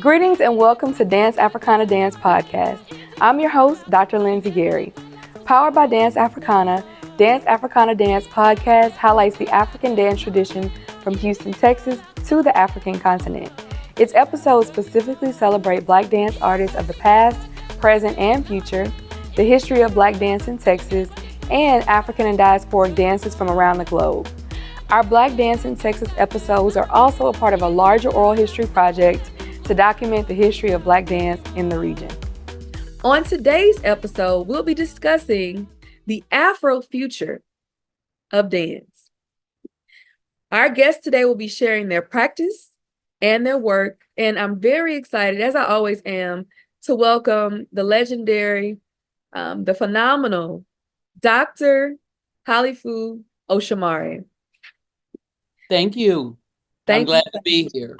Greetings and welcome to Dance Africana Dance Podcast. I'm your host, Dr. Lindsay Gary. Powered by Dance Africana Dance Podcast highlights the African dance tradition from Houston, Texas to the African continent. Its episodes specifically celebrate Black dance artists of the past, present, and future, the history of Black dance in Texas, and African and diasporic dances from around the globe. Our Black Dance in Texas episodes are also a part of a larger oral history project to document the history of Black dance in the region. On today's episode, we'll be discussing the Afrofuture of dance. Our guests today will be sharing their practice and their work, and I'm very excited, as I always am, to welcome the legendary, the phenomenal Dr. Halifu Osumare. Thank you. I'm glad to be here.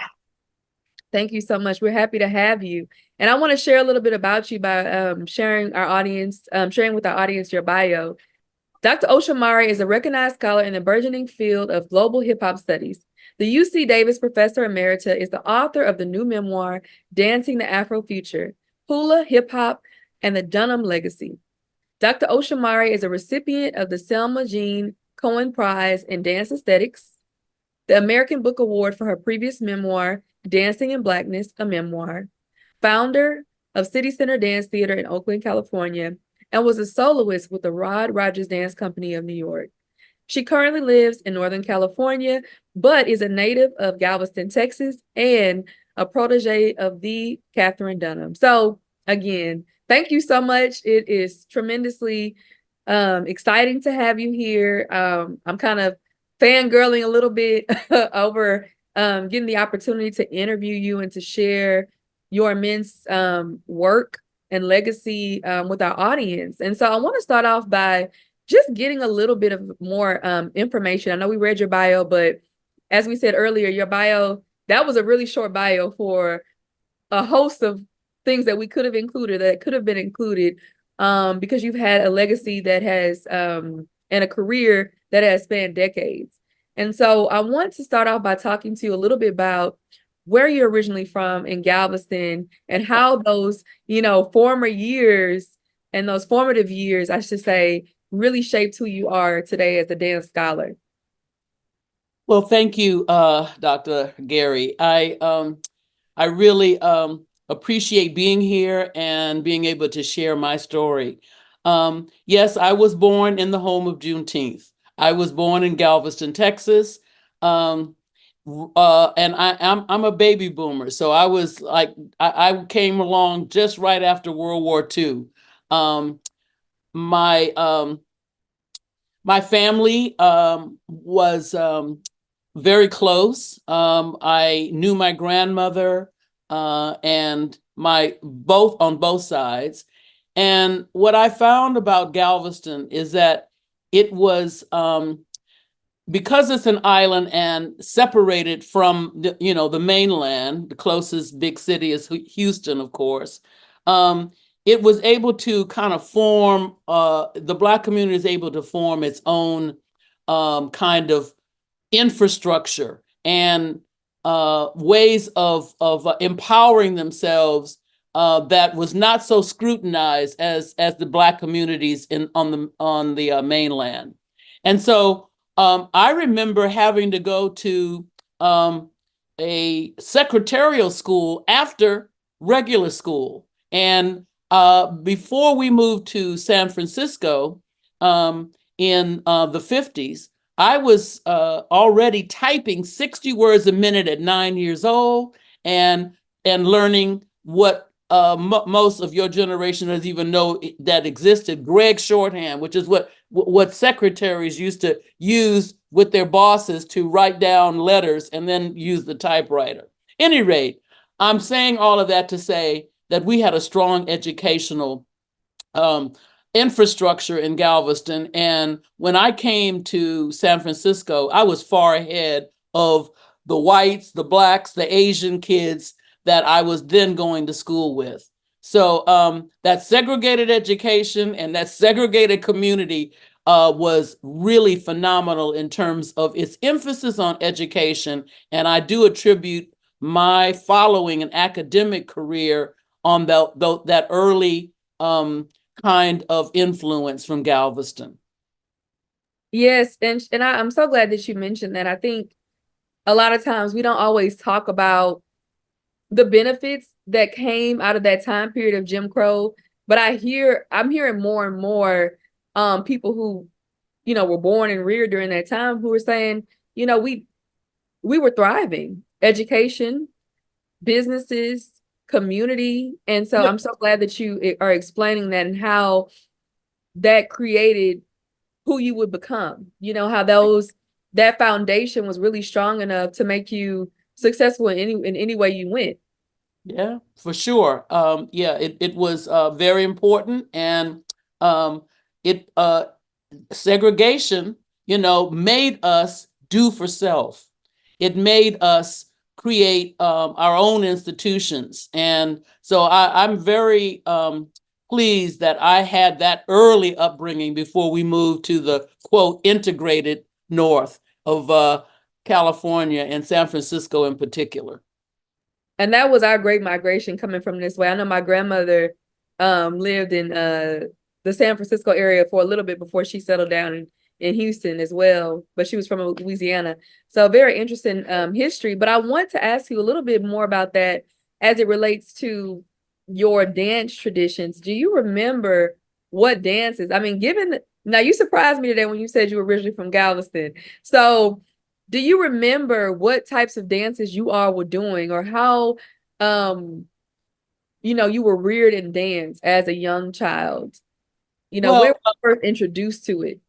Thank you so much. We're happy to have you. And I want to share a little bit about you by sharing with our audience your bio. Dr. Osumare is a recognized scholar in the burgeoning field of global hip hop studies. The UC Davis Professor Emerita is the author of the new memoir, Dancing the Afrofuture, Hula, Hip Hop, and the Dunham Legacy. Dr. Osumare is a recipient of the Selma Jean Cohen Prize in Dance Aesthetics, the American Book Award for her previous memoir, Dancing in Blackness, a Memoir, founder of City Center Dance Theater in Oakland, California, and was a soloist with the Rod Rogers Dance Company of New York. She currently lives in Northern California, but is a native of Galveston, Texas, and a protege of the Katherine Dunham. So again, thank you so much. It is tremendously exciting to have you here. I'm kind of fangirling a little bit over getting the opportunity to interview you and to share your immense work and legacy with our audience. And so I want to start off by just getting a little bit of more information. I know we read your bio, but as we said earlier, your bio, that was a really short bio for a host of things that we could have included, that could have been included, because you've had a legacy that has, and a career that has spanned decades. And so I want to start off by talking to you a little bit about where you're originally from in Galveston and how those, former years and those formative years, I should say, really shaped who you are today as a dance scholar. Well, thank you, Dr. Gary. I really appreciate being here and being able to share my story. Yes, I was born in the home of Juneteenth. I was born in Galveston, Texas, and I'm a baby boomer. So I was I came along just right after World War II. My family was very close. I knew my grandmother and on both sides. And what I found about Galveston is that it was, because it's an island and separated from the mainland, the closest big city is Houston, of course. It was able to kind of form, the Black community is able to form its own kind of infrastructure and ways of empowering themselves that was not so scrutinized as the Black communities on the mainland. And so I remember having to go to a secretarial school after regular school. And before we moved to San Francisco in the 50s, I was already typing 60 words a minute at 9 years old and learning what most of your generation doesn't even know that existed, Greg shorthand, which is what secretaries used to use with their bosses to write down letters and then use the typewriter. Any rate, I'm saying all of that to say that we had a strong educational infrastructure in Galveston. And when I came to San Francisco, I was far ahead of the whites, the Blacks, the Asian kids that I was then going to school with. So that segregated education and that segregated community was really phenomenal in terms of its emphasis on education. And I do attribute my following an academic career on that early kind of influence from Galveston. Yes, and I'm so glad that you mentioned that. I think a lot of times we don't always talk about the benefits that came out of that time period of Jim Crow, but I'm hearing more and more people who, were born and reared during that time who are saying, we were thriving. Education, businesses, community. And so Yeah. I'm so glad that you are explaining that and how that created who you would become. How that foundation was really strong enough to make you successful in any way you went. Yeah, for sure. Yeah, it was very important, and it segregation, made us do for self. It made us create our own institutions, and so I'm very pleased that I had that early upbringing before we moved to the quote integrated north of California and San Francisco in particular. And that was our great migration coming from this way. I know my grandmother lived in the San Francisco area for a little bit before she settled down in Houston as well, but she was from Louisiana. So very interesting history. But I want to ask you a little bit more about that as it relates to your dance traditions. Do you remember what dances? I mean, now you surprised me today when you said you were originally from Galveston. So do you remember what types of dances you all were doing, or how you were reared in dance as a young child? Where Well, were you first introduced to it?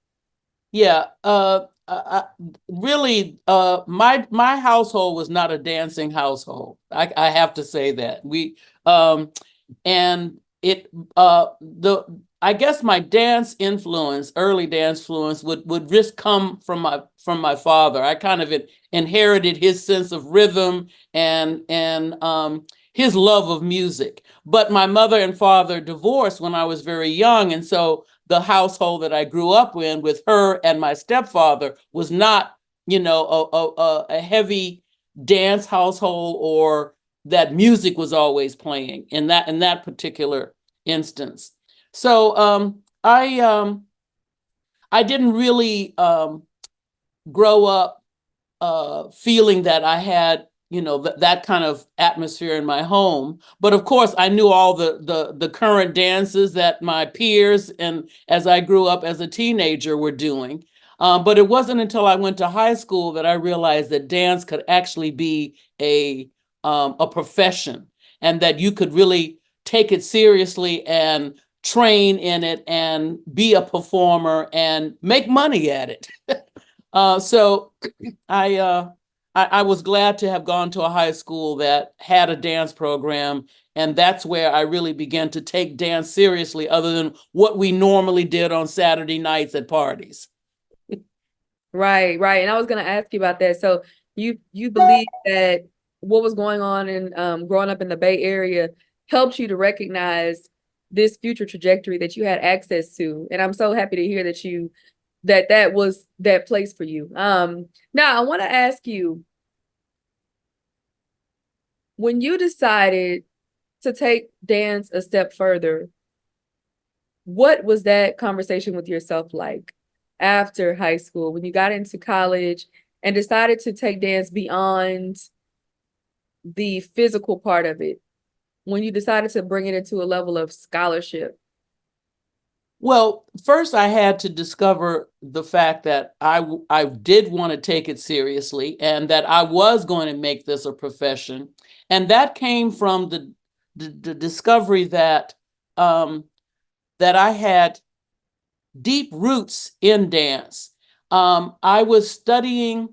yeah, really, my household was not a dancing household. I have to say that and it the I guess my early dance influence would just come from my father. I kind of inherited his sense of rhythm and his love of music. But my mother and father divorced when I was very young, and so the household that I grew up in with her and my stepfather was not, a heavy dance household, or that music was always playing in that particular instance. So I didn't really grow up feeling that I had that kind of atmosphere in my home. But of course, I knew all the current dances that my peers and as I grew up as a teenager were doing. But it wasn't until I went to high school that I realized that dance could actually be a profession, and that you could really take it seriously and train in it and be a performer and make money at it. So I, uh, I was glad to have gone to a high school that had a dance program, and that's where I really began to take dance seriously, other than what we normally did on Saturday nights at parties. Right, right. And I was gonna ask you about that. So you believe that what was going on in growing up in the Bay Area helped you to recognize this future trajectory that you had access to. And I'm so happy to hear that was that place for you. Now I want to ask you, when you decided to take dance a step further, what was that conversation with yourself like after high school, when you got into college and decided to take dance beyond the physical part of it, when you decided to bring it into a level of scholarship? Well, first I had to discover the fact that I did want to take it seriously, and that I was going to make this a profession. And that came from the discovery um, that I had deep roots in dance. I was studying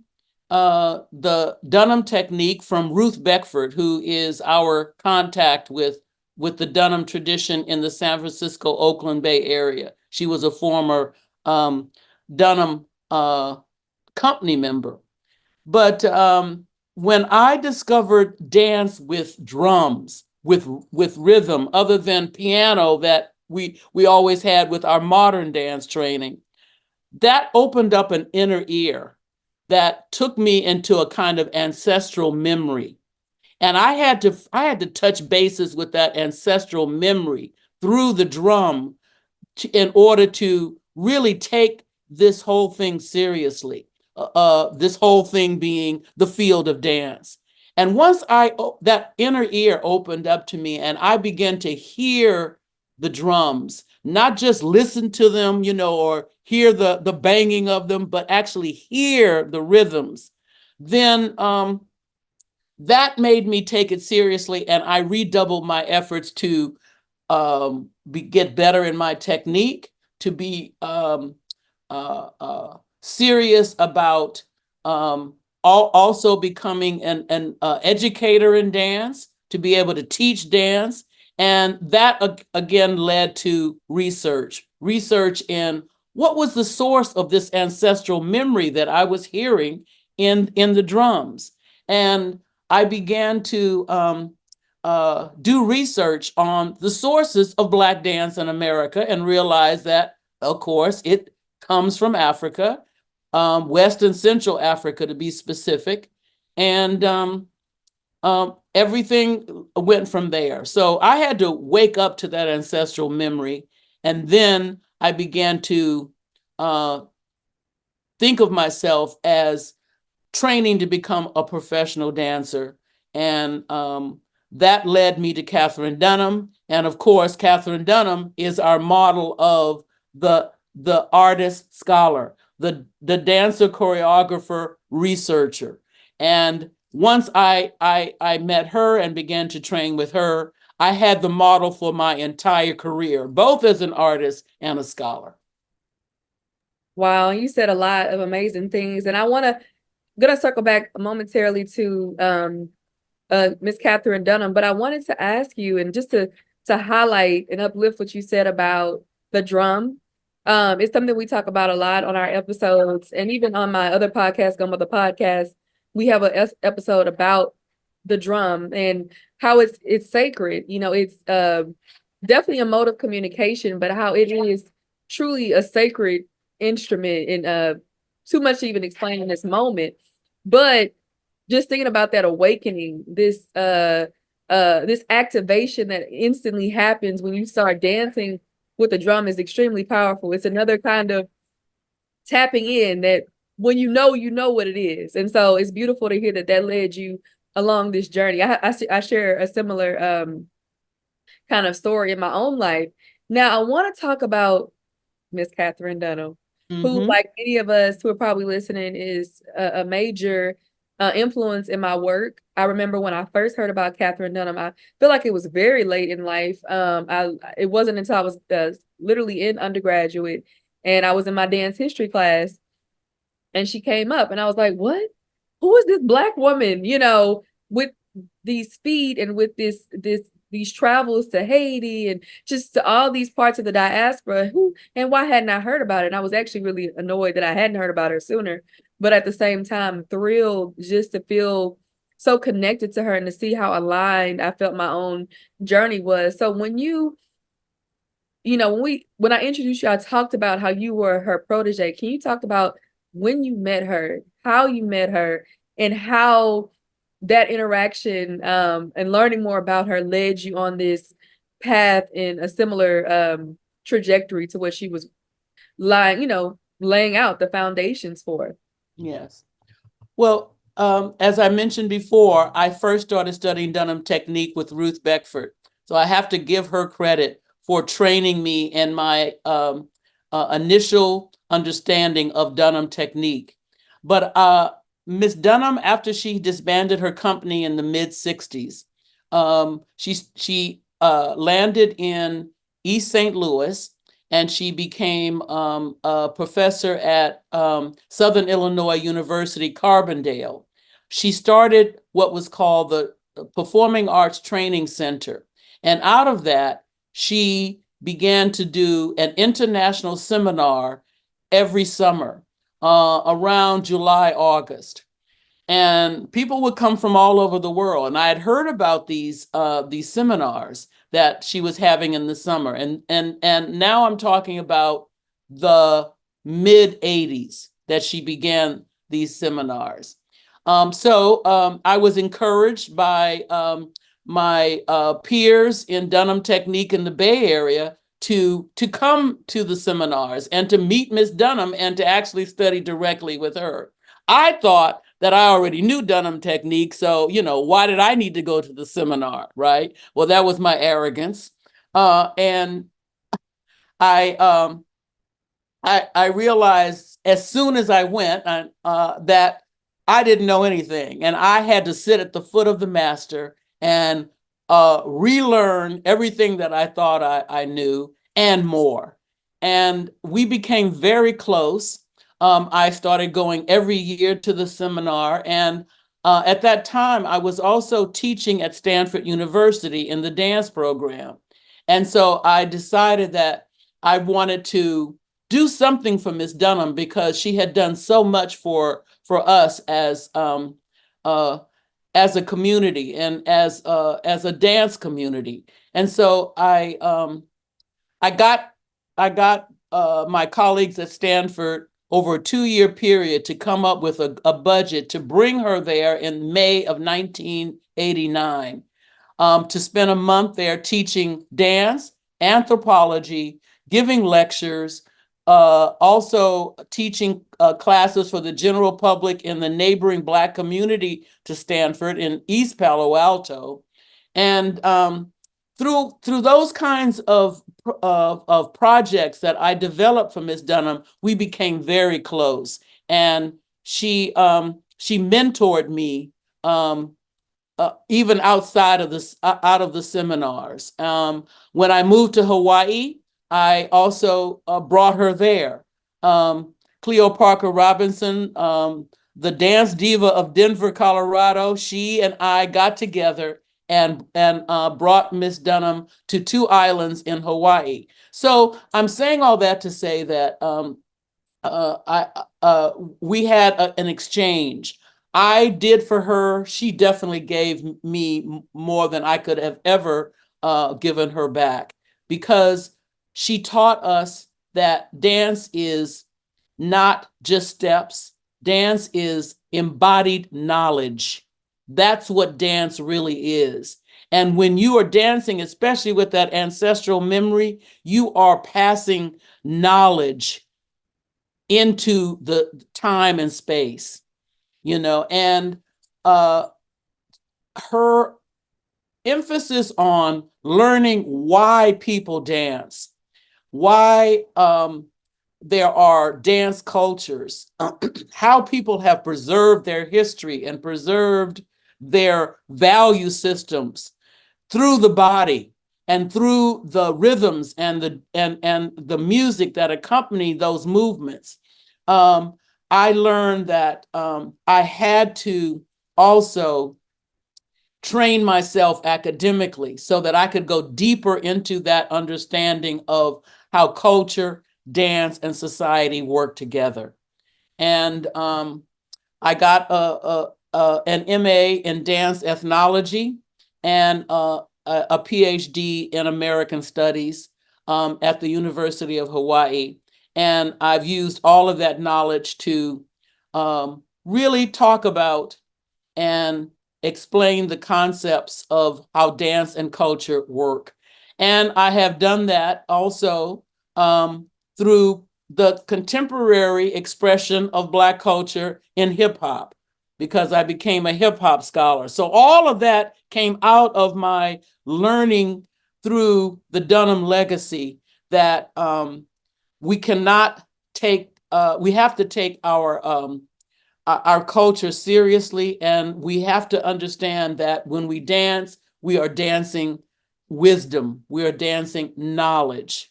the Dunham technique from Ruth Beckford, who is our contact with the Dunham tradition in the San Francisco, Oakland Bay area. She was a former Dunham company member. But when I discovered dance with drums, with rhythm, other than piano that we always had with our modern dance training, that opened up an inner ear that took me into a kind of ancestral memory. And I had to touch bases with that ancestral memory through the drum in order to really take this whole thing seriously. This whole thing being the field of dance. And once that inner ear opened up to me and I began to hear the drums, not just listen to them, or hear the banging of them, but actually hear the rhythms, then that made me take it seriously, and I redoubled my efforts to get better in my technique, to be serious about also becoming an educator in dance, to be able to teach dance. And that again led to research in what was the source of this ancestral memory that I was hearing in the drums. And I began to do research on the sources of Black dance in America and realize that, of course, it comes from Africa, West and Central Africa to be specific, and everything went from there. So I had to wake up to that ancestral memory, and then I began to think of myself as training to become a professional dancer. And that led me to Katherine Dunham. And of course, Katherine Dunham is our model of the artist scholar, the dancer, choreographer, researcher. And once I met her and began to train with her, I had the model for my entire career, both as an artist and a scholar. Wow, you said a lot of amazing things, and gonna circle back momentarily to Miss Katherine Dunham, but I wanted to ask you, and just to highlight and uplift what you said about the drum. It's something we talk about a lot on our episodes, and even on my other podcast, Gumbo the Podcast, we have an episode about the drum and how it's sacred. It's definitely a mode of communication, but how it is truly a sacred instrument, and too much to even explain in this moment. But just thinking about that awakening, this activation that instantly happens when you start dancing with the drum is extremely powerful. It's another kind of tapping in that when you know what it is. And so it's beautiful to hear that led you along this journey. I share a similar kind of story in my own life. Now I want to talk about Miss Katherine Dunham, who, like many of us who are probably listening, is a major influence in my work. I remember when I first heard about Katherine Dunham, I feel like it was very late in life. It wasn't until I was literally in undergraduate and I was in my dance history class and she came up and I was like, what? Who is this Black woman, with these feet and with these travels to Haiti and just to all these parts of the diaspora, and why hadn't I heard about it? And I was actually really annoyed that I hadn't heard about her sooner, but at the same time, thrilled just to feel so connected to her and to see how aligned I felt my own journey was. So when when I introduced you, I talked about how you were her protege. Can you talk about when you met her, how you met her, and how that interaction and learning more about her led you on this path in a similar trajectory to what she was laying out the foundations for? Yes. Well, as I mentioned before, I first started studying Dunham technique with Ruth Beckford. So I have to give her credit for training me in my initial understanding of Dunham technique. But Miss Dunham, after she disbanded her company in the mid-60s, she landed in East St. Louis, and she became a professor at Southern Illinois University, Carbondale. She started what was called the Performing Arts Training Center. And out of that, she began to do an international seminar every summer around July, August. And people would come from all over the world. And I had heard about these seminars that she was having in the summer. And now I'm talking about the mid 80s that she began these seminars. So I was encouraged by my peers in Dunham Technique in the Bay Area to come to the seminars and to meet Miss Dunham and to actually study directly with her. I thought that I already knew Dunham Technique, so why did I need to go to the seminar, right? Well, that was my arrogance, and I I realized as soon as I went that I didn't know anything, and I had to sit at the foot of the master and relearn everything that I thought I knew and more. And we became very close. I started going every year to the seminar, and at that time, I was also teaching at Stanford University in the dance program. And so I decided that I wanted to do something for Miss Dunham because she had done so much for us as a community and as a dance community. And so I got my colleagues at Stanford over a 2-year period to come up with a budget to bring her there in May of 1989, to spend a month there teaching dance, anthropology, giving lectures, also teaching classes for the general public in the neighboring Black community to Stanford in East Palo Alto. And through those kinds of projects that I developed for Ms. Dunham, we became very close. And she mentored me even outside of this, out of the seminars. When I moved to Hawaii, I also brought her there. Cleo Parker Robinson, the dance diva of Denver, Colorado, she and I got together and brought Miss Dunham to 2 islands in Hawaii. So I'm saying all that to say that we had an exchange. I did for her. She definitely gave me more than I could have ever given her back, because she taught us that dance is not just steps. Dance is embodied knowledge. That's what dance really is. And when you are dancing, especially with that ancestral memory, you are passing knowledge into the time and space, and her emphasis on learning why people dance, why there are dance cultures, how people have preserved their history and preserved their value systems through the body and through the rhythms and the music that accompany those movements. I learned that I had to also train myself academically so that I could go deeper into that understanding of how culture, dance, and society work together. And I got an MA in dance ethnology and a PhD in American Studies at the University of Hawaii. And I've used all of that knowledge to really talk about and explain the concepts of how dance and culture work. And I have done that also through the contemporary expression of Black culture in hip hop, because I became a hip hop scholar. So all of that came out of my learning through the Dunham legacy, that we cannot take, we have to take our culture seriously, and we have to understand that when we dance, we are dancing wisdom, we are dancing knowledge.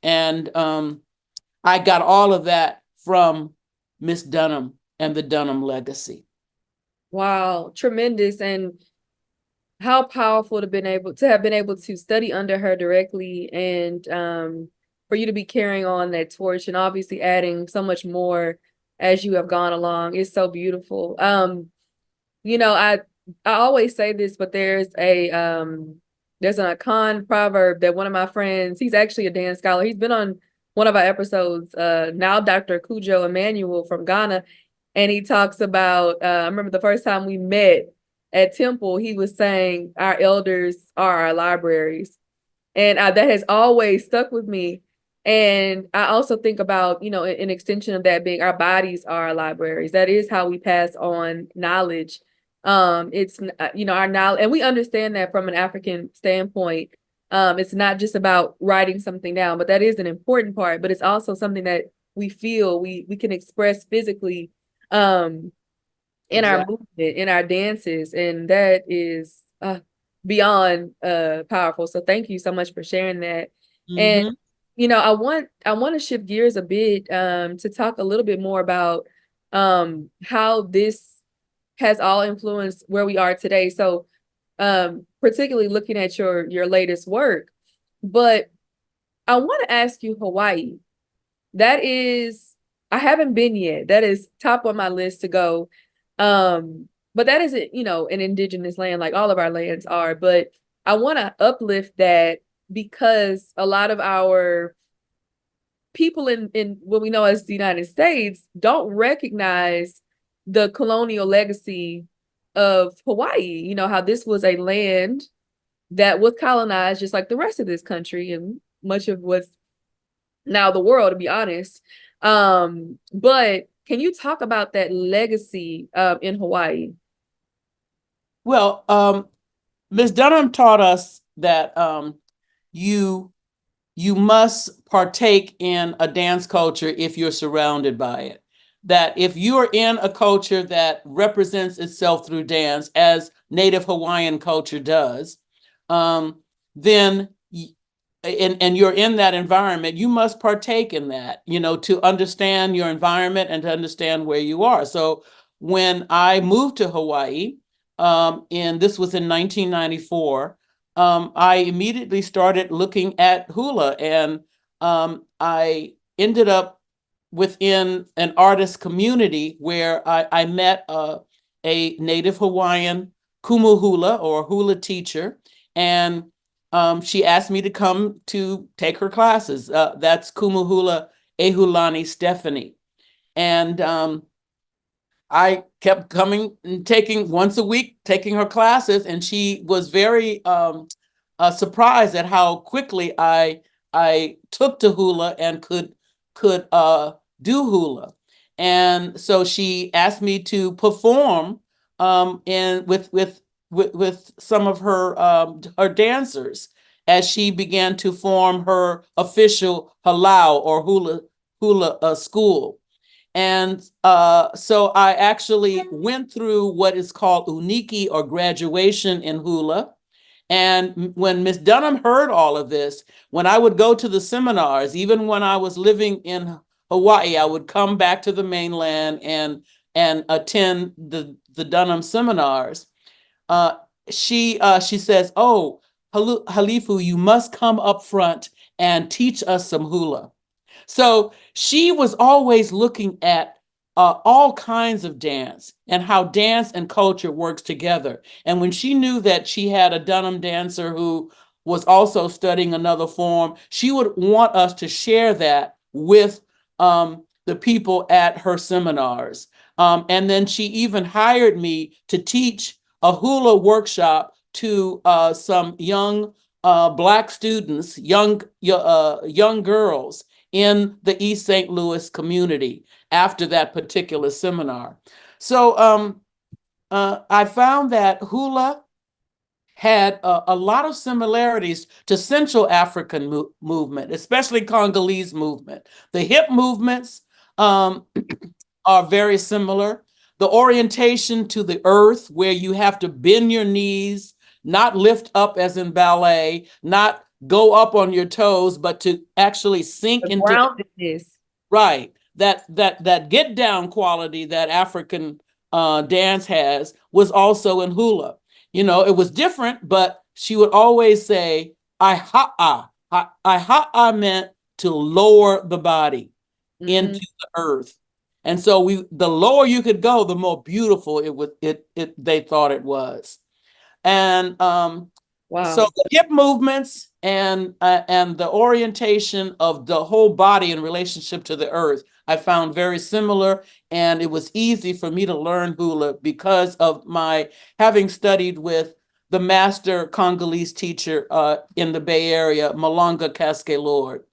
And I got all of that from Miss Dunham and the Dunham legacy. Wow, tremendous. And how powerful to have been able to study under her directly, and for you to be carrying on that torch and obviously adding so much more as you have gone along. It's so beautiful. I always say this, but there's an Akan proverb that one of my friends, he's actually a dance scholar. He's been on one of our episodes, now Dr. Kujo Emmanuel from Ghana. and he talks about, I remember the first time we met at Temple, he was saying our elders are our libraries. And that has always stuck with me. And I also think about, an extension of that being our bodies are our libraries. That is how we pass on knowledge. It's, our knowledge, and we understand that from an African standpoint. It's not just about writing something down, but that is an important part, but it's also something that we feel we can express physically, in our Exactly. movement, in our dances, and that is beyond powerful. So thank you so much for sharing that. And Mm-hmm. I want to shift gears a bit to talk a little bit more about how this has all influenced where we are today. So particularly looking at your latest work, but I want to ask you Hawaii. That is, I haven't been yet. That is top on my list to go. But that isn't, an indigenous land like all of our lands are. But I want to uplift that because a lot of our people in what we know as the United States don't recognize the colonial legacy of Hawaii. You know, how this was a land that was colonized just like the rest of this country and much of what's now the world, to be honest. But can you talk about that legacy in Hawaii? Well, Ms. Dunham taught us that you you must partake in a dance culture if you're surrounded by it. That if you're in a culture that represents itself through dance, as Native Hawaiian culture does, then and you're in that environment, you must partake in that, to understand your environment and to understand where you are. So when I moved to Hawaii, and this was in 1994, I immediately started looking at hula, and I ended up within an artist community where I met a Native Hawaiian kumu hula or hula teacher, and she asked me to come to take her classes. That's kumu hula Ehulani Stephanie, and I kept coming and taking once a week, taking her classes, and she was very surprised at how quickly I took to hula and could do hula. And so she asked me to perform and with some of her dancers as she began to form her official halau or hula school. And so I actually went through what is called uniki or graduation in hula. And when Miss Dunham heard all of this, when I would go to the seminars, even when I was living in Hawaii, I would come back to the mainland and attend the Dunham seminars. Uh, she says, "Oh, Halifu, you must come up front and teach us some hula." So she was always looking at all kinds of dance and how dance and culture works together. And when she knew that she had a Dunham dancer who was also studying another form, she would want us to share that with the people at her seminars. And then she even hired me to teach a hula workshop to some young Black students, young girls in the East St. Louis community after that particular seminar. So I found that hula had a lot of similarities to Central African movement, especially Congolese movement. The hip movements are very similar. The orientation to the earth, where you have to bend your knees, not lift up as in ballet, not go up on your toes, but to actually sink The into groundedness. right. That get down quality that African dance has was also in hula. It was different, but she would always say, "I ha I ha meant to lower the body Mm-hmm. into the earth. And so the lower you could go, the more beautiful it they thought it was. And Wow. So the hip movements and the orientation of the whole body in relationship to the earth, I found very similar, and it was easy for me to learn hula because of my having studied with the master Congolese teacher in the Bay Area, Malonga Casque Lord.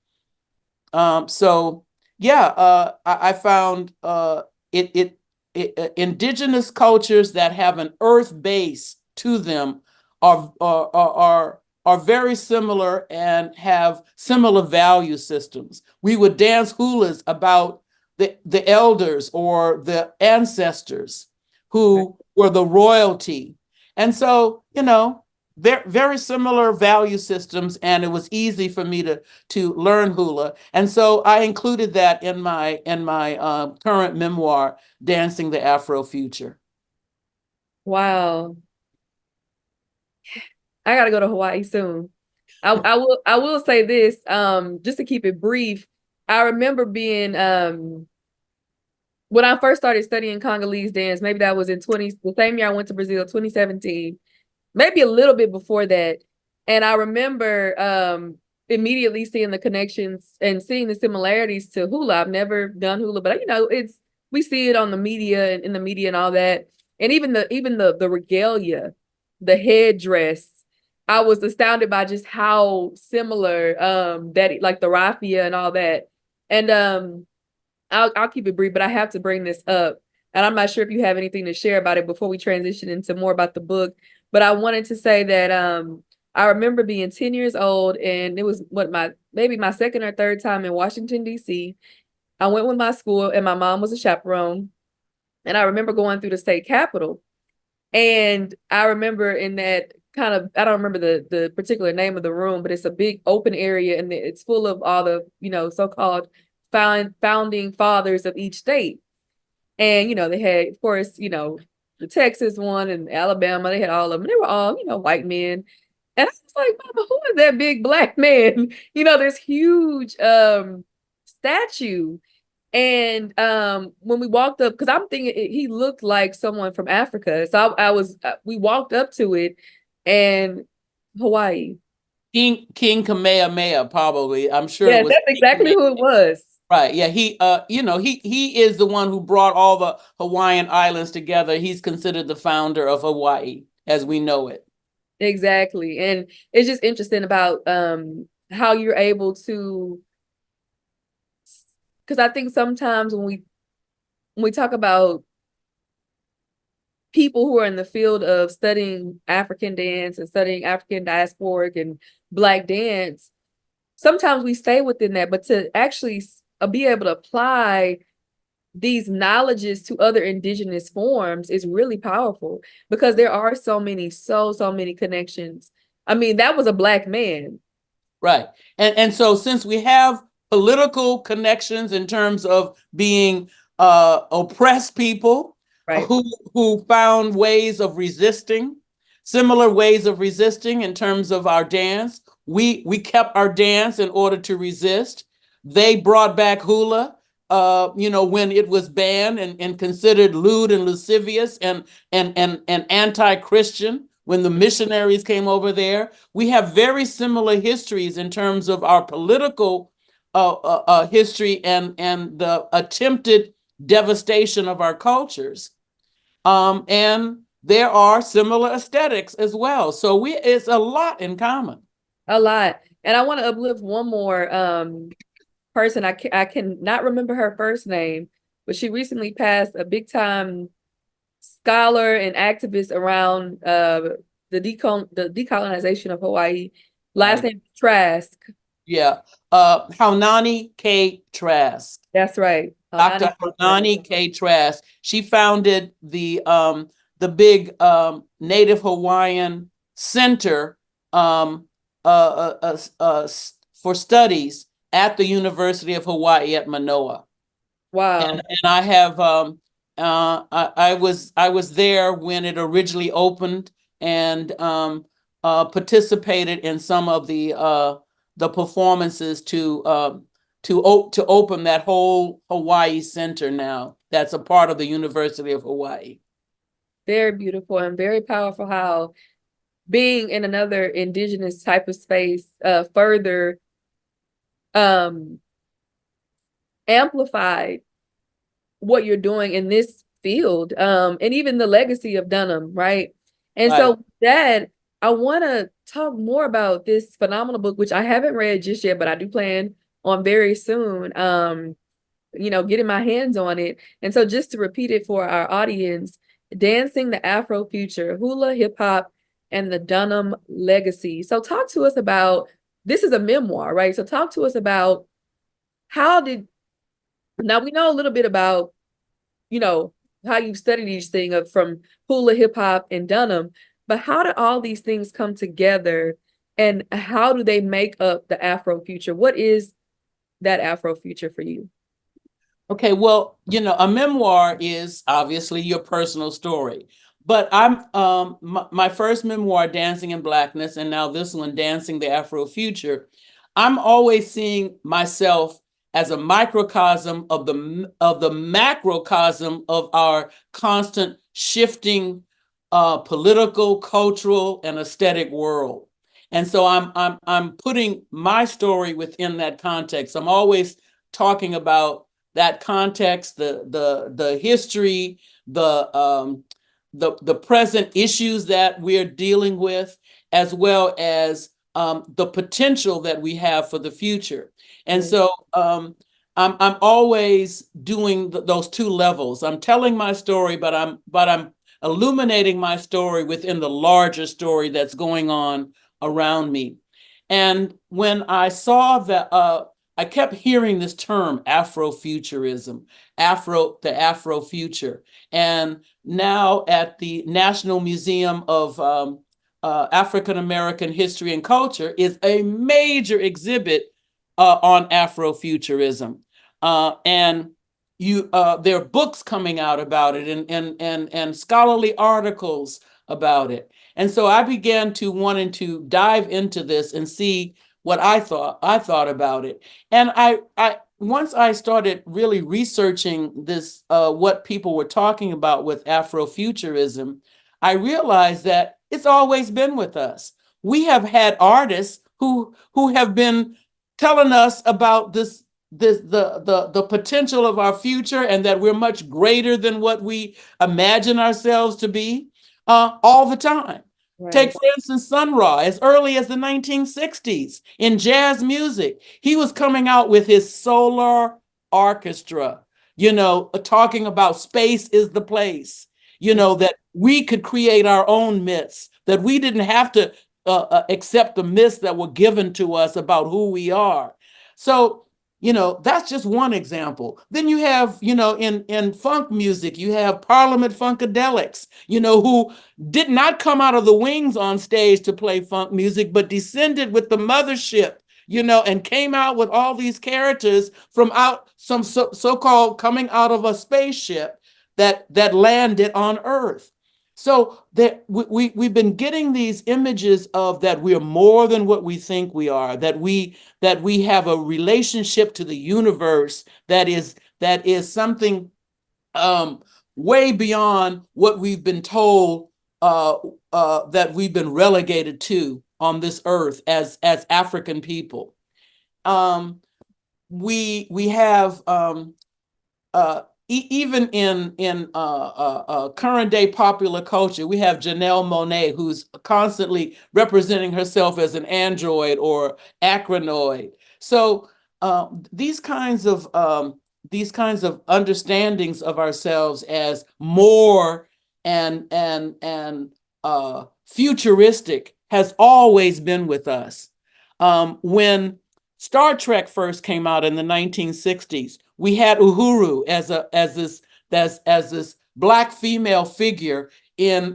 So yeah, I found indigenous cultures that have an earth base to them are very similar and have similar value systems. We would dance hulas about the elders or the ancestors who were the royalty. And so, very similar value systems, and it was easy for me to learn hula. And so I included that in my current memoir, Dancing the Afrofuture. Wow. I gotta go to Hawaii soon. I will say this, just to keep it brief. I remember being when I first started studying Congolese dance, maybe that was the same year I went to Brazil, 2017, maybe a little bit before that. And I remember immediately seeing the connections and seeing the similarities to hula. I've never done hula, but we see it on the media and in the media and all that. And even the regalia, the headdress, I was astounded by just how similar that, like the raffia and all that. And I'll keep it brief, but I have to bring this up. And I'm not sure if you have anything to share about it before we transition into more about the book. But I wanted to say that I remember being 10 years old, and it was maybe my second or third time in Washington, D.C. I went with my school, and my mom was a chaperone. And I remember going through the state capitol. And I remember in that kind of, I don't remember the particular name of the room, but it's a big open area, and it's full of all the, so-called founding fathers of each state. And, they had, of course, the Texas one and Alabama, they had all of them. They were all, white men. And I was like, Mama, who is that big black man? This huge statue. And when we walked up, because I'm thinking he looked like someone from Africa. So we walked up to it, and Hawaii. King Kamehameha, probably. I'm sure Yeah, it was that's King exactly who it was. Right. Yeah. He is the one who brought all the Hawaiian islands together. He's considered the founder of Hawaii as we know it. Exactly. And it's just interesting about how you're able to, because I think sometimes when we talk about people who are in the field of studying African dance and studying African diasporic and Black dance, sometimes we stay within that, but to actually be able to apply these knowledges to other indigenous forms is really powerful, because there are so many connections. I mean, that was a Black man. Right. And so since we have political connections in terms of being oppressed people Right. who found ways of resisting, similar ways of resisting in terms of our dance, we kept our dance in order to resist. They brought back hula, when it was banned and considered lewd and lascivious and anti-Christian when the missionaries came over there. We have very similar histories in terms of our political history and the attempted devastation of our cultures. And there are similar aesthetics as well. So it's a lot in common. A lot. And I want to uplift one more person. I can not remember her first name, but she recently passed, a big time scholar and activist around the decolonization of Hawaii. Last name Trask. Yeah. Haunani K. Trask. That's right. Dr. Haunani K. Trask. She founded the big Native Hawaiian Center for studies at the University of Hawaii at Manoa. Wow. And I have I was there when it originally opened, and participated in some of the performances to open that whole Hawaii Center now. That's a part of the University of Hawaii. Very beautiful and very powerful how being in another indigenous type of space further amplified what you're doing in this field, and even the legacy of Dunham, right? And Right. so that I want to talk more about this phenomenal book, which I haven't read just yet, but I do plan on very soon. Getting my hands on it. And so just to repeat it for our audience, Dancing the Afrofuture, Hula Hip Hop and the Dunham Legacy. So talk to us about, this is a memoir, right? So talk to us about now we know a little bit about, how you studied each thing from hula hip hop and Dunham, but how do all these things come together and how do they make up the Afrofuture? What is that Afrofuture for you? Okay, well, a memoir is obviously your personal story. But my first memoir, Dancing in Blackness, and now this one, Dancing the Afrofuture, I'm always seeing myself as a microcosm of the macrocosm of our constant shifting political, cultural, and aesthetic world. And so I'm putting my story within that context. I'm always talking about that context, the history, the present issues that we're dealing with, as well as the potential that we have for the future. And so I'm always doing those two levels. I'm telling my story, but I'm illuminating my story within the larger story that's going on around me. And when I saw that, I kept hearing this term, Afrofuturism, the Afrofuture. And now at the National Museum of African American History and Culture is a major exhibit on Afrofuturism. And there are books coming out about it and scholarly articles about it. And so I began to wanting to dive into this and see what I thought about it. And I once I started really researching this, what people were talking about with Afrofuturism, I realized that it's always been with us. We have had artists who have been telling us about the potential of our future and that we're much greater than what we imagine ourselves to be all the time. Right. Take, for instance, Sun Ra, as early as the 1960s in jazz music. He was coming out with his solar orchestra, talking about space is the place, that we could create our own myths, that we didn't have to accept the myths that were given to us about who we are. So, that's just one example. Then you have, in funk music, you have Parliament Funkadelics, who did not come out of the wings on stage to play funk music, but descended with the mothership, and came out with all these characters from some so-called coming out of a spaceship that landed on Earth. So that we've been getting these images of that we're more than what we think we are, that we have a relationship to the universe that is something way beyond what we've been told that we've been relegated to on this earth as African people. We have even in current day popular culture, we have Janelle Monáe, who's constantly representing herself as an android or acronoid. So these kinds of understandings of ourselves as more and futuristic has always been with us. When Star Trek first came out in the 1960s, we had Uhuru as this Black female figure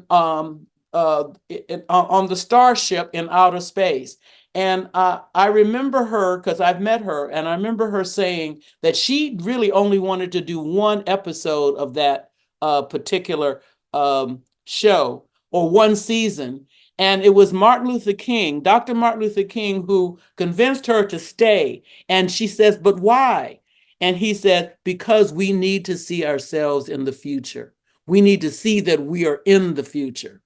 on the starship in outer space. And I remember her, because I've met her, and I remember her saying that she really only wanted to do one episode of that particular show, or one season. And it was Dr. Martin Luther King, who convinced her to stay. And she says, but why? And he said, because we need to see ourselves in the future. We need to see that we are in the future.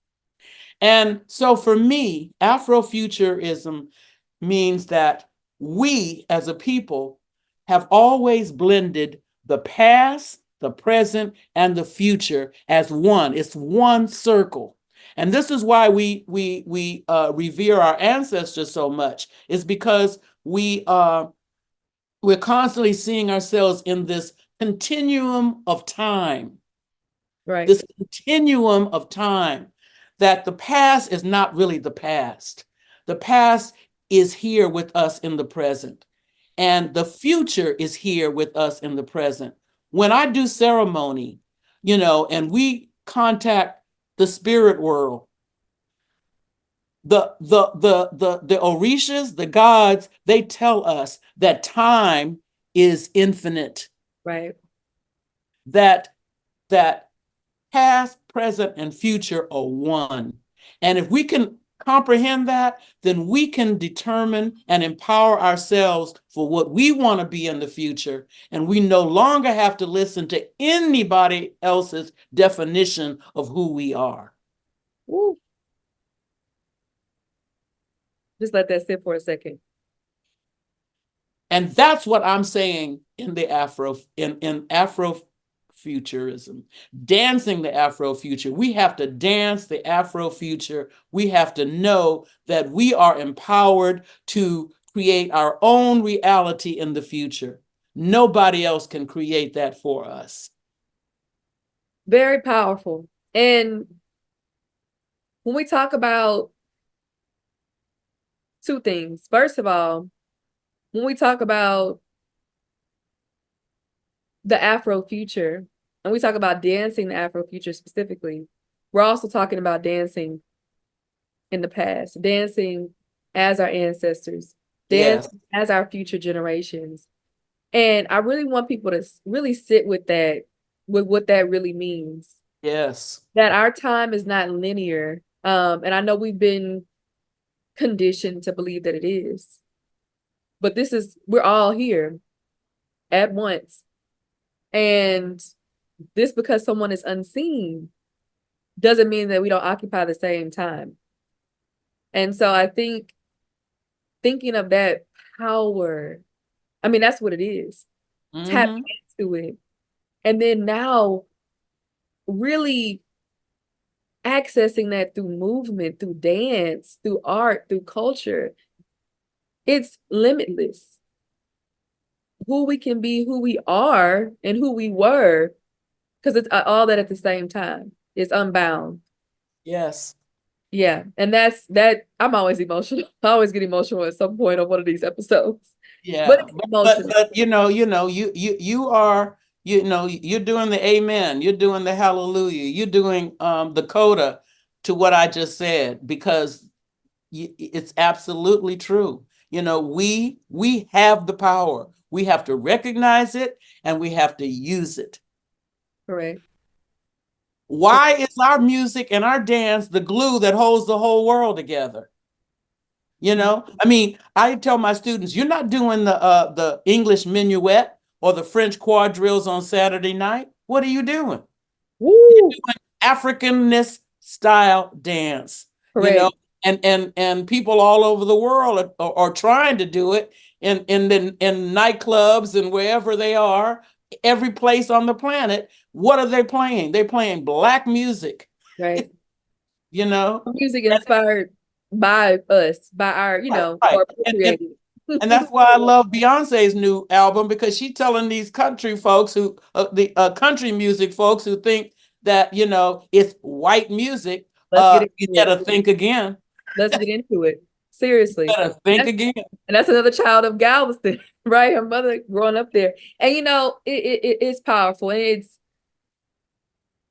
And so for me, Afrofuturism means that we as a people have always blended the past, the present, and the future as one. It's one circle. And this is why we revere our ancestors so much. It's because we're constantly seeing ourselves in this continuum of time. Right. This continuum of time, that the past is not really the past. The past is here with us in the present, and the future is here with us in the present. When I do ceremony, and we contact the spirit world, the orishas, the gods, they tell us that time is infinite. Right. That past, present, and future are one. And if we can comprehend that, then we can determine and empower ourselves for what we want to be in the future. And we no longer have to listen to anybody else's definition of who we are. Woo. Just let that sit for a second. And that's what I'm saying in the Afrofuturism, dancing the Afrofuture. We have to dance the Afrofuture. We have to know that we are empowered to create our own reality in the future. Nobody else can create that for us. Very powerful. And when we talk about two things, first of all, when we talk about the Afrofuture, and we talk about dancing the Afrofuture specifically, we're also talking about dancing in the past, dancing as our ancestors, dancing as our future generations. And I really want people to really sit with that, with what that really means. Yes. That our time is not linear. And I know we've been conditioned to believe that it is. But we're all here at once. And this, because someone is unseen, doesn't mean that we don't occupy the same time. And so I think thinking of that power, I mean, that's what it is. Tapping into it. And then now really accessing that through movement, through dance, through art, through culture. It's limitless. Who we can be, who we are, and who we were, because it's all that at the same time. It's unbound. Yes. Yeah. And that's that. I'm always emotional. I always get emotional at some point on one of these episodes. Yeah. But you are, you're doing the amen, you're doing the hallelujah, you're doing the coda to what I just said, because it's absolutely true. We have the power. We have to recognize it and we have to use it. Correct. Why is our music and our dance the glue that holds the whole world together? I mean, I tell my students, you're not doing the English minuet or the French quadrilles on Saturday night. What are you doing? Woo. You're doing Africanist style dance. Correct. And people all over the world are trying to do it in nightclubs and wherever they are, every place on the planet. What are they playing? They're playing Black music. Right. Music inspired by us, by our, right. or appropriated. And that's why I love Beyonce's new album, because she's telling these country folks the country music folks who think that, it's white music. You gotta think again. Let's get into it. Seriously. You gotta think again. And that's another child of Galveston, right? Her mother growing up there. And it's powerful. And it's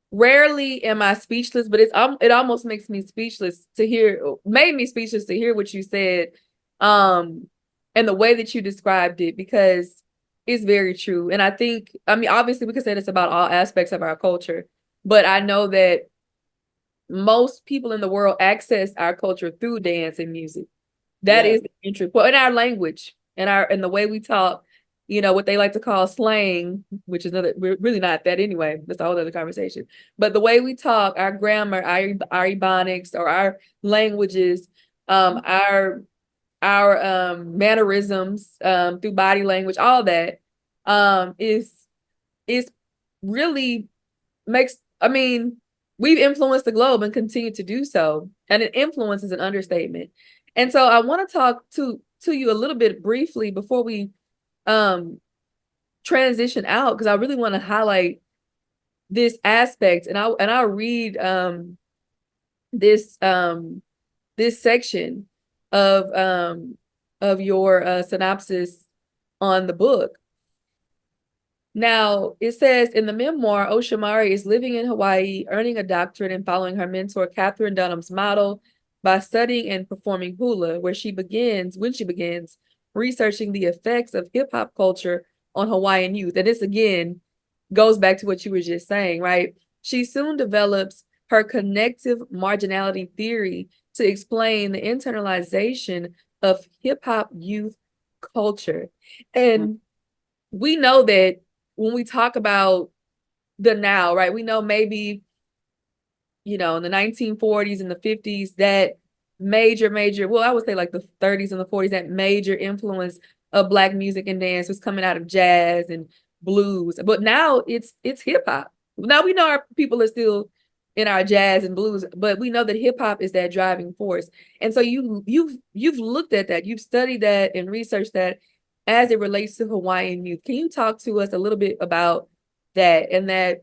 rarely am I speechless, but it almost makes me speechless made me speechless to hear what you said. And the way that you described it, because it's very true. And I think, obviously we could say this about all aspects of our culture, but I know that most people in the world access our culture through dance and music. That is the entry point in our language and the way we talk. what they like to call slang, which is we're really not that anyway. That's a whole other conversation. But the way we talk, our grammar, our ebonics, or our languages, our mannerisms, through body language, all that, is really makes, I mean, we've influenced the globe and continue to do so. And an influence is an understatement. And so I want to talk to you a little bit briefly before we transition out, because I really want to highlight this aspect. And I'll read this this section of your synopsis on the book. Now, it says in the memoir, Osumare is living in Hawaii, earning a doctorate and following her mentor, Catherine Dunham's model by studying and performing hula, when she begins researching the effects of hip hop culture on Hawaiian youth. And this, again, goes back to what you were just saying, right? She soon develops her connective marginality theory to explain the internalization of hip hop youth culture. And we know that when we talk about the now, right, we know maybe, in the 1940s and the 50s, that major, well, I would say like the 30s and the 40s, that major influence of Black music and dance was coming out of jazz and blues. But now it's hip hop. Now we know our people are still in our jazz and blues, but we know that hip hop is that driving force. And so you've looked at that, you've studied that and researched that as it relates to Hawaiian youth. Can you talk to us a little bit about that, and that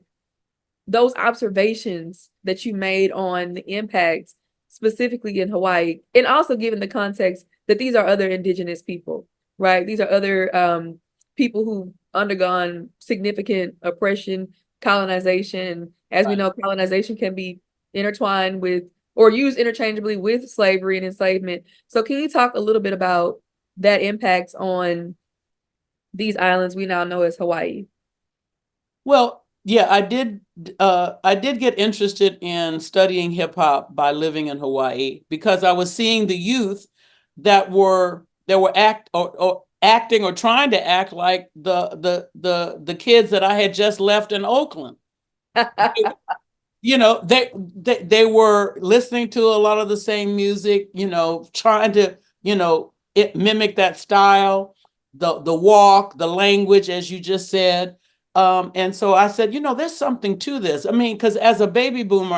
those observations that you made on the impacts specifically in Hawaii, and also given the context that these are other indigenous people, right? These are other people who've undergone significant oppression, colonization. As we know, colonization can be intertwined with or used interchangeably with slavery and enslavement. So can you talk a little bit about that impacts on these islands we now know as Hawaii? Well, yeah, I did get interested in studying hip hop by living in Hawaii, because I was seeing the youth that were acting or trying to act like the kids that I had just left in Oakland. They were listening to a lot of the same music, trying to, mimic that style, the walk, the language, as you just said. And so I said, there's something to this. I mean, because as a baby boomer,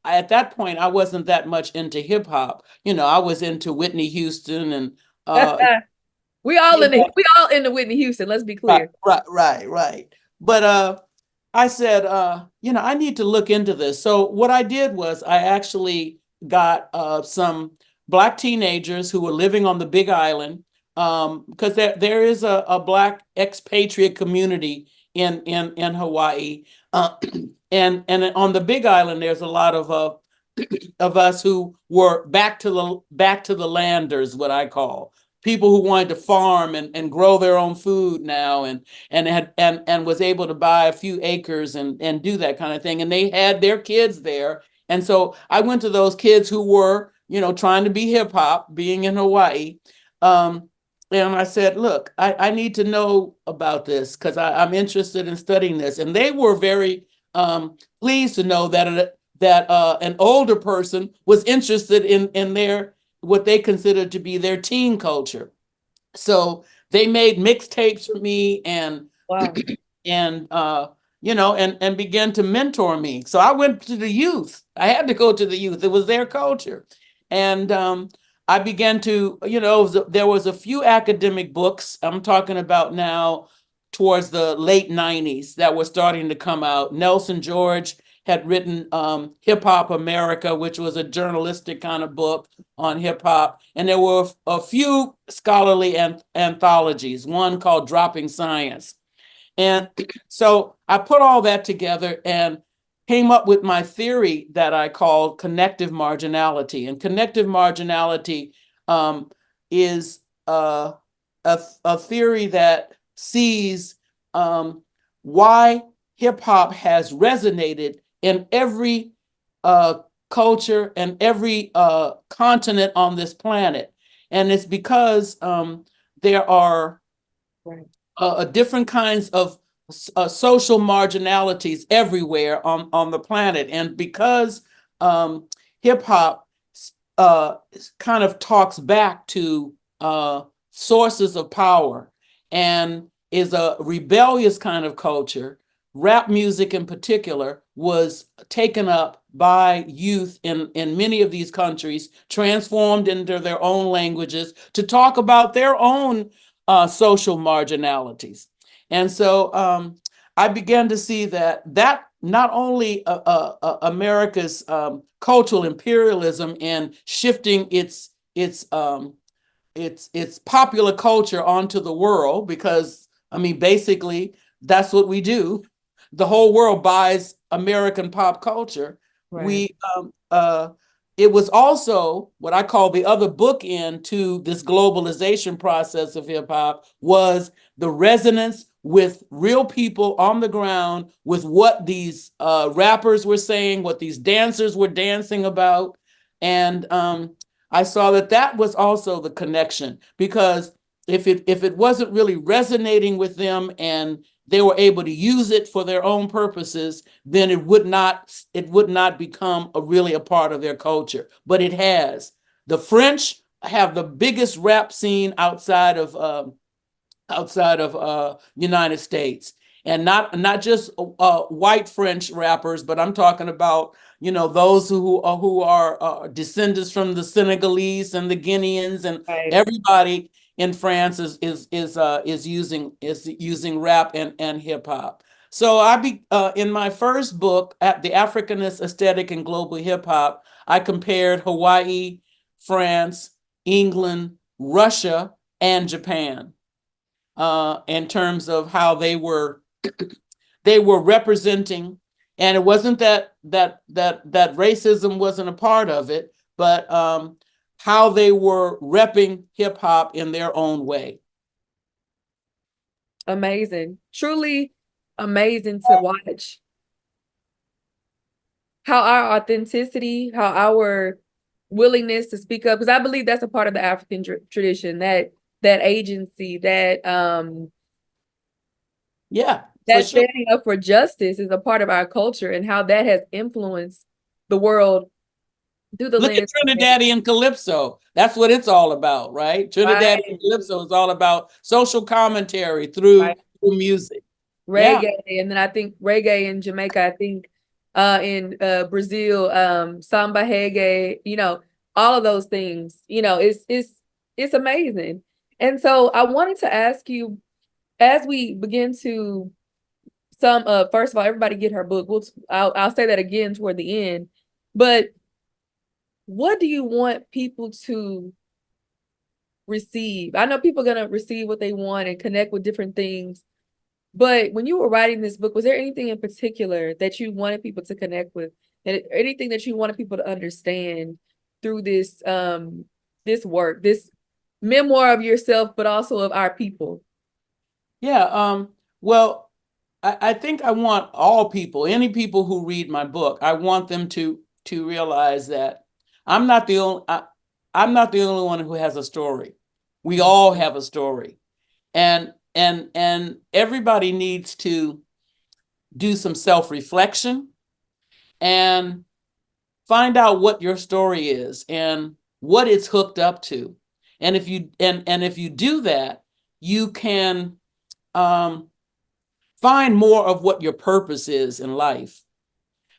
at that point, I wasn't that much into hip hop. I was into Whitney Houston and we all into Whitney Houston, let's be clear. Right. But I said, I need to look into this. So what I did was I actually got some Black teenagers who were living on the Big Island, because there is a Black expatriate community in Hawaii, and on the Big Island there's a lot of us who were back to the landers, what I call people who wanted to farm and grow their own food now, and was able to buy a few acres and do that kind of thing, and they had their kids there. And so I went to those kids who were trying to be hip hop, being in Hawaii. And I said, look, I need to know about this, because I'm interested in studying this. And they were very pleased to know that an older person was interested in their what they considered to be their teen culture. So they made mixtapes for me and wow. and and began to mentor me. So I went to the youth. I had to go to the youth. It was their culture. And I began to, there was a few academic books, I'm talking about now towards the late 90s, that were starting to come out. Nelson George had written Hip Hop America, which was a journalistic kind of book on hip hop. And there were a few scholarly anthologies, one called Dropping Science. And so I put all that together and came up with my theory that I called connective marginality. And connective marginality is a theory that sees why hip hop has resonated in every culture and every continent on this planet. And it's because there are different kinds of social marginalities everywhere on the planet. And because hip hop kind of talks back to sources of power and is a rebellious kind of culture, rap music in particular was taken up by youth in many of these countries, transformed into their own languages to talk about their own social marginalities. And so I began to see that not only America's cultural imperialism and shifting its popular culture onto the world, because I mean, basically, that's what we do. The whole world buys American pop culture. Right. We it was also what I call the other bookend to this globalization process of hip hop was the resonance with real people on the ground, with what these rappers were saying, what these dancers were dancing about. And I saw that was also the connection, because if it wasn't really resonating with them and they were able to use it for their own purposes, then it would not become really a part of their culture. But it has. The French have the biggest rap scene outside of United States, and not just white French rappers, but I'm talking about those who are descendants from the Senegalese and the Guineans, and Right. everybody in France is using rap and hip hop. So in my first book, at the Africanist Aesthetic and Global Hip Hop, I compared Hawaii, France, England, Russia, and Japan in terms of how they were representing. And it wasn't that racism wasn't a part of it, but how they were repping hip hop in their own way. Amazing. Truly amazing to watch how our authenticity, how our willingness to speak up, because I believe that's a part of the African tradition, that agency, that standing up for justice is a part of our culture, and how that has influenced the world through the Look at Trinidadian Calypso. That's what it's all about, right? Trinidadian Calypso is all about social commentary through music. Reggae, and then I think reggae in Jamaica, I think in Brazil, samba reggae, all of those things, it's amazing. And so I wanted to ask you, as we begin to first of all, everybody get her book. I'll say that again toward the end, but what do you want people to receive? I know people are going to receive what they want and connect with different things, but when you were writing this book, was there anything in particular that you wanted people to connect with, and anything that you wanted people to understand through this this work, this memoir of yourself, but also of our people? Yeah. Well, I think I want all people, any people who read my book, I want them to realize that I'm not the only one who has a story. We all have a story, and everybody needs to do some self-reflection and find out what your story is and what it's hooked up to. And if you do that, you can find more of what your purpose is in life,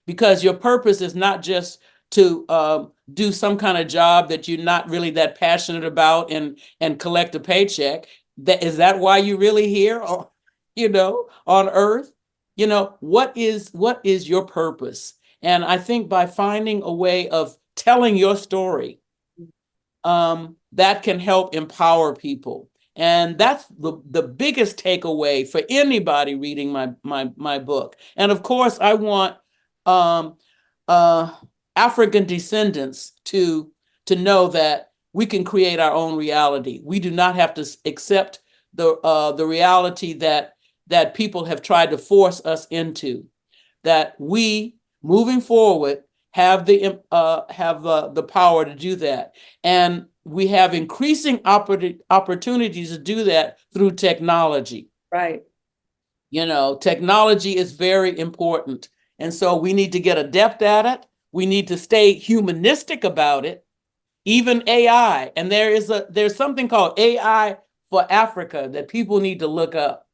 because your purpose is not just to do some kind of job that you're not really that passionate about and collect a paycheck. Is that why you're really here, or, on earth? What is your purpose? And I think by finding a way of telling your story, that can help empower people. And that's the biggest takeaway for anybody reading my book. And of course, I want African descendants to know that we can create our own reality. We do not have to accept the reality that people have tried to force us into. That we, moving forward, have the power to do that, and we have increasing opportunities to do that through technology. Right. Technology is very important. And so we need to get adept at it. We need to stay humanistic about it, even AI. And there's something called AI for Africa that people need to look up,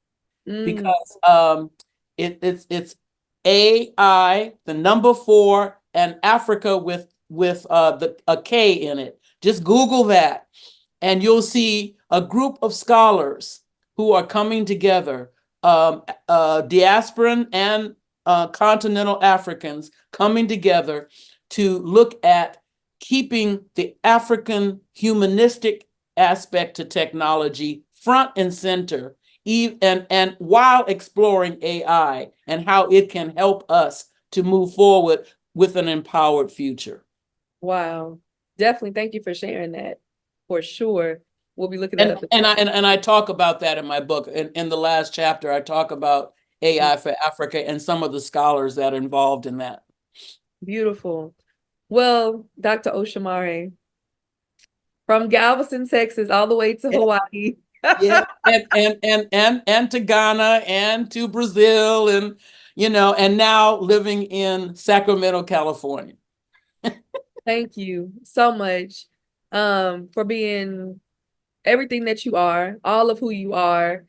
because it's AI, the number 4, and Africa with a K in it. Just Google that, and you'll see a group of scholars who are coming together, diasporan and continental Africans coming together to look at keeping the African humanistic aspect to technology front and center, and while exploring AI and how it can help us to move forward with an empowered future. Wow. Definitely. Thank you for sharing that. For sure. We'll be looking that up. And I talk about that in my book. In the last chapter, I talk about AI for Africa and some of the scholars that are involved in that. Beautiful. Well, Dr. Osumare, from Galveston, Texas, all the way to Hawaii. Yeah, and to Ghana and to Brazil, and and now living in Sacramento, California. Thank you so much for being everything that you are, all of who you are,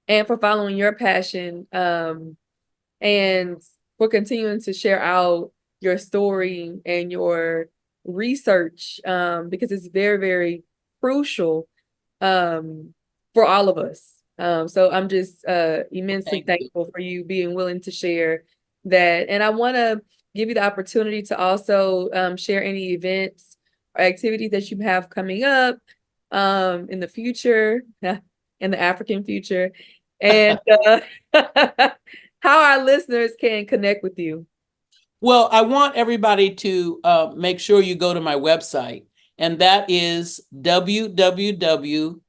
and for following your passion, and for continuing to share out your story and your research, because it's very, very crucial for all of us. So I'm just immensely thankful for you being willing to share that. And I want to give you the opportunity to also share any events or activities that you have coming up in the future, in the African future, and how our listeners can connect with you. Well, I want everybody to make sure you go to my website, and that is www.h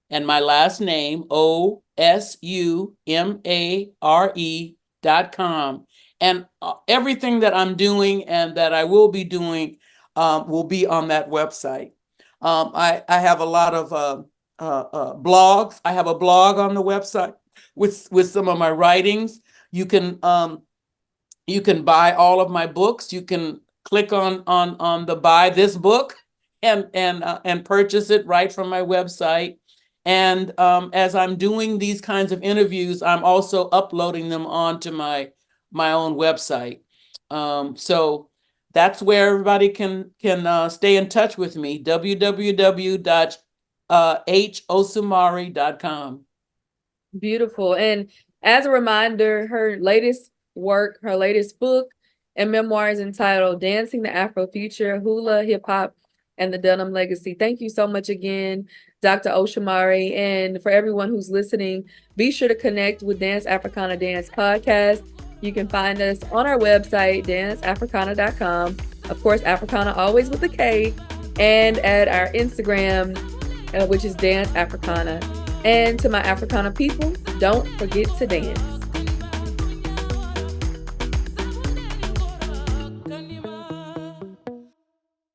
and my last name OSUMARE.com. And everything that I'm doing and that I will be doing will be on that website. I have a lot of blogs. I have a blog on the website with some of my writings. You can buy all of my books. You can click on the buy this book and purchase it right from my website. And as I'm doing these kinds of interviews, I'm also uploading them onto my own website. So that's where everybody can stay in touch with me. www.hosumare.com. Beautiful. And as a reminder, her latest book and memoir is entitled Dancing the Afrofuture, Hula, Hip Hop, and the Dunham Legacy. Thank you so much again, Dr. Osumare. And for everyone who's listening, be sure to connect with Dance Africana Dance Podcast. You can find us on our website, danceafricana.com. Of course, Africana always with a K. And at our Instagram, which is Dance Africana. And to my Africana people, don't forget to dance.